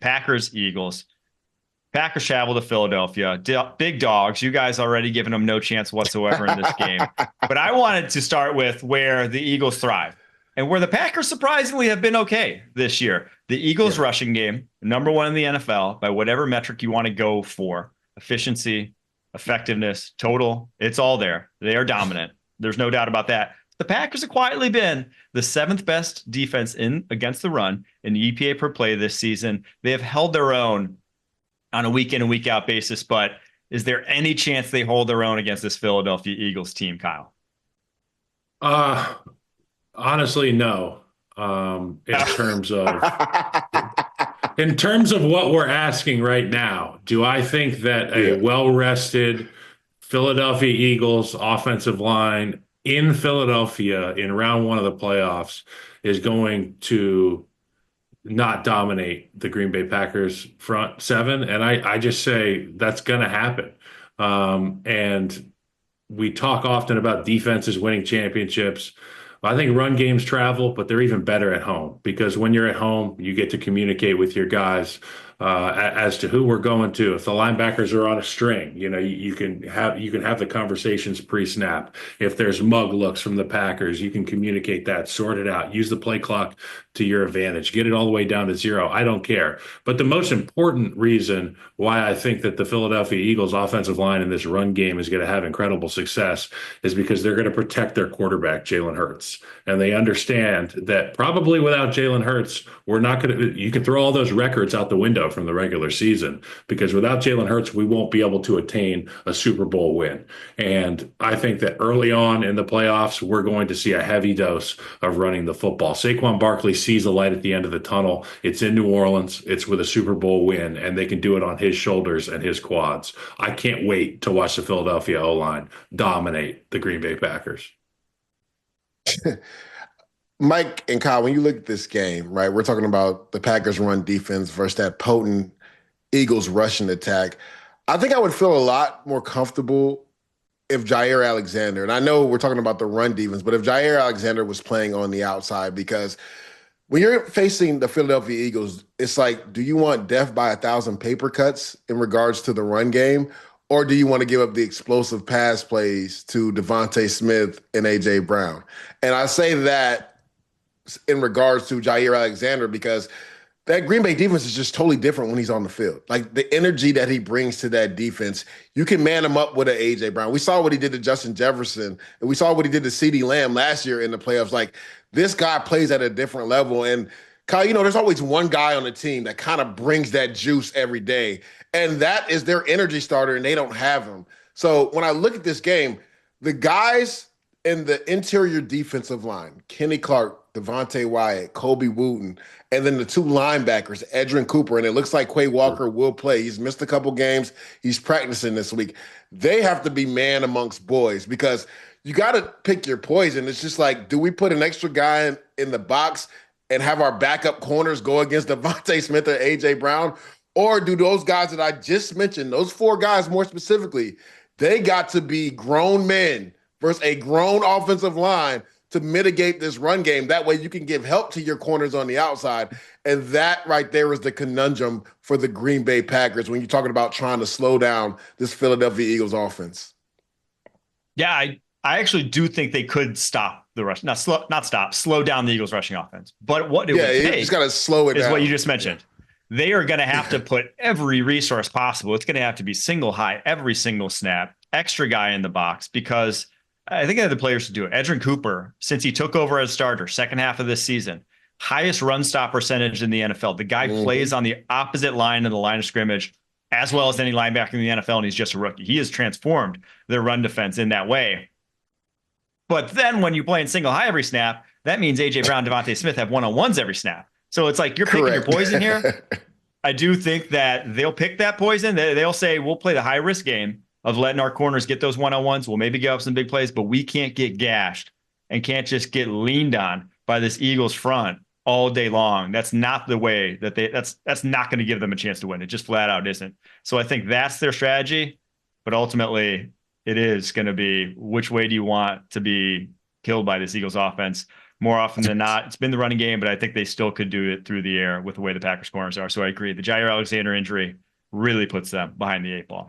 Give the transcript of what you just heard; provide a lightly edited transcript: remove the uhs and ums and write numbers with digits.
Packers, Eagles. Packers travel to Philadelphia. Big dogs. You guys already given them no chance whatsoever in this game. But I wanted to start with where the Eagles thrive and where the Packers surprisingly have been okay this year. The Eagles Yeah. rushing game, number one in the NFL by whatever metric you want to go for. Efficiency, effectiveness, total, it's all there. They are dominant. There's no doubt about that. The Packers have quietly been the seventh best defense in against the run in EPA per play this season. They have held their own on a week in and week out basis, but is there any chance they hold their own against this Philadelphia Eagles team, Kyle? Uh, Honestly, no. In terms of what we're asking right now, do I think that a Yeah. well-rested Philadelphia Eagles offensive line in Philadelphia in round one of the playoffs is going to not dominate the Green Bay Packers front seven? And I just say that's going to happen. And we talk often about defenses winning championships. I think run games travel, but they're even better at home because when you're at home, you get to communicate with your guys as to who we're going to. If the linebackers are on a string, you can have the conversations pre-snap. If there's mug looks from the Packers, you can communicate that, sort it out, use the play clock to your advantage, get it all the way down to zero. I don't care. But the most important reason why I think that the Philadelphia Eagles offensive line in this run game is going to have incredible success is because they're going to protect their quarterback, Jalen Hurts. And they understand that probably without Jalen Hurts, we're not going to, you can throw all those records out the window from the regular season because without Jalen Hurts, we won't be able to attain a Super Bowl win. And I think that early on in the playoffs, we're going to see a heavy dose of running the football. Saquon Barkley sees the light at the end of the tunnel. It's in New Orleans. It's with a Super Bowl win, and they can do it on his shoulders and his quads. I can't wait to watch the Philadelphia O-line dominate the Green Bay Packers. Mike and Kyle, when you look at this game, right, we're talking about the Packers run defense versus that potent Eagles rushing attack. I think I would feel a lot more comfortable if Jair Alexander, and I know we're talking about the run defense, but if Jair Alexander was playing on the outside, because when you're facing the Philadelphia Eagles, it's like, do you want death by 1,000 paper cuts in regards to the run game? Or do you want to give up the explosive pass plays to Devontae Smith and A.J. Brown? And I say that in regards to Jair Alexander because that Green Bay defense is just totally different when he's on the field. Like the energy that he brings to that defense, you can man him up with an A.J. Brown. We saw what he did to Justin Jefferson, and we saw what he did to CeeDee Lamb last year in the playoffs. Like this guy plays at a different level. And Kyle, there's always one guy on the team that kind of brings that juice every day. And that is their energy starter, and they don't have him. So when I look at this game, the guys in the interior defensive line, Kenny Clark, Devontae Wyatt, Kobe Wooten, and then the two linebackers, Edrin Cooper, and it looks like Quay Walker will play. He's missed a couple games. He's practicing this week. They have to be man amongst boys because you got to pick your poison. It's just like, do we put an extra guy in the box and have our backup corners go against Devontae Smith or A.J. Brown? Or do those guys that I just mentioned, those four guys more specifically, they got to be grown men versus a grown offensive line to mitigate this run game. That way you can give help to your corners on the outside. And that right there is the conundrum for the Green Bay Packers when you're talking about trying to slow down this Philadelphia Eagles offense. Yeah, I actually do think they could stop the rush, slow down the Eagles rushing offense. But what it would take you just got to slow it is down. what you just mentioned. They are going to have to put every resource possible. It's going to have to be single high every single snap, extra guy in the box, because I think they have the players to do it. Edrin Cooper, since he took over as starter, second half of this season, highest run stop percentage in the NFL. The guy plays on the opposite line of the line of scrimmage as well as any linebacker in the NFL, and he's just a rookie. He has transformed their run defense in that way. But then when you play in single high every snap, that means A.J. Brown, Devontae Smith have one-on-ones every snap. So it's like you're picking your poison here. I do think that they'll pick that poison. They'll say, we'll play the high-risk game of letting our corners get those one-on-ones. We'll maybe give up some big plays, but we can't get gashed and can't just get leaned on by this Eagles front all day long. That's not the way that that's not going to give them a chance to win. It just flat out isn't. So I think that's their strategy, but ultimately it is going to be which way do you want to be killed by this Eagles offense. more often than not. It's been the running game, but I think they still could do it through the air with the way the Packers corners are. So I agree. The Jair Alexander injury really puts them behind the 8 ball.